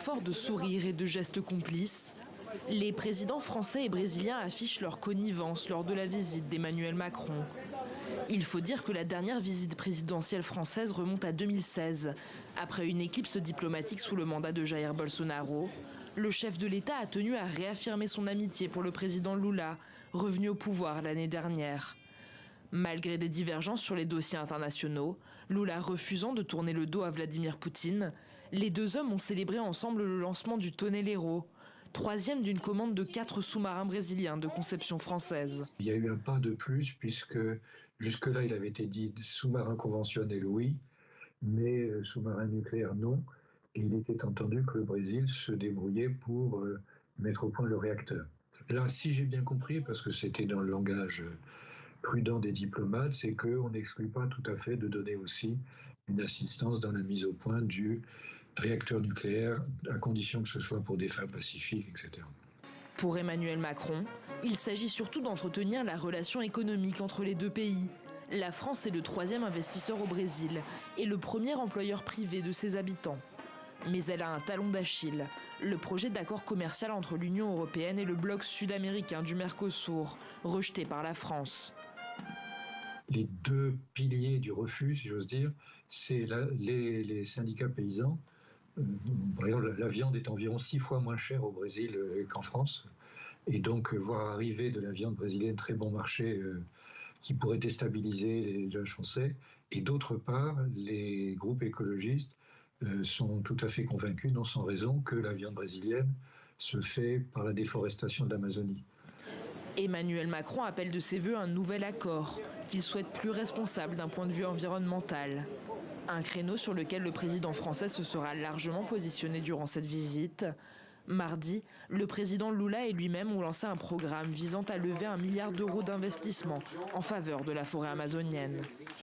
fort de sourires et de gestes complices, les présidents français et brésiliens affichent leur connivence lors de la visite d'Emmanuel Macron. Il faut dire que la dernière visite présidentielle française remonte à 2016. Après une éclipse diplomatique sous le mandat de Jair Bolsonaro, le chef de l'État a tenu à réaffirmer son amitié pour le président Lula, revenu au pouvoir l'année dernière. Malgré des divergences sur les dossiers internationaux, Lula refusant de tourner le dos à Vladimir Poutine, les deux hommes ont célébré ensemble le lancement du Toneleiro, troisième d'une commande de 4 sous-marins brésiliens de conception française. Il y a eu un pas de plus puisque jusque-là il avait été dit sous-marin conventionnel oui, mais sous-marin nucléaire non. Et il était entendu que le Brésil se débrouillait pour mettre au point le réacteur. Là, si j'ai bien compris, parce que c'était dans le langage prudent des diplomates, c'est qu'on n'exclut pas tout à fait de donner aussi une assistance dans la mise au point du réacteur nucléaire, à condition que ce soit pour des fins pacifiques, etc. Pour Emmanuel Macron, il s'agit surtout d'entretenir la relation économique entre les deux pays. La France est le 3e investisseur au Brésil et le premier employeur privé de ses habitants. Mais elle a un talon d'Achille, le projet d'accord commercial entre l'Union européenne et le bloc sud-américain du Mercosur, rejeté par la France. Les deux piliers du refus, si j'ose dire, c'est les syndicats paysans. Par exemple, la viande est environ 6 fois moins chère au Brésil qu'en France. Et donc, voir arriver de la viande brésilienne très bon marché qui pourrait déstabiliser les élevages français. Et d'autre part, les groupes écologistes sont tout à fait convaincus, non sans raison, que la viande brésilienne se fait par la déforestation de l'Amazonie. Emmanuel Macron appelle de ses vœux un nouvel accord, qu'il souhaite plus responsable d'un point de vue environnemental. Un créneau sur lequel le président français se sera largement positionné durant cette visite. Mardi, le président Lula et lui-même ont lancé un programme visant à lever 1 milliard d'euros d'investissement en faveur de la forêt amazonienne.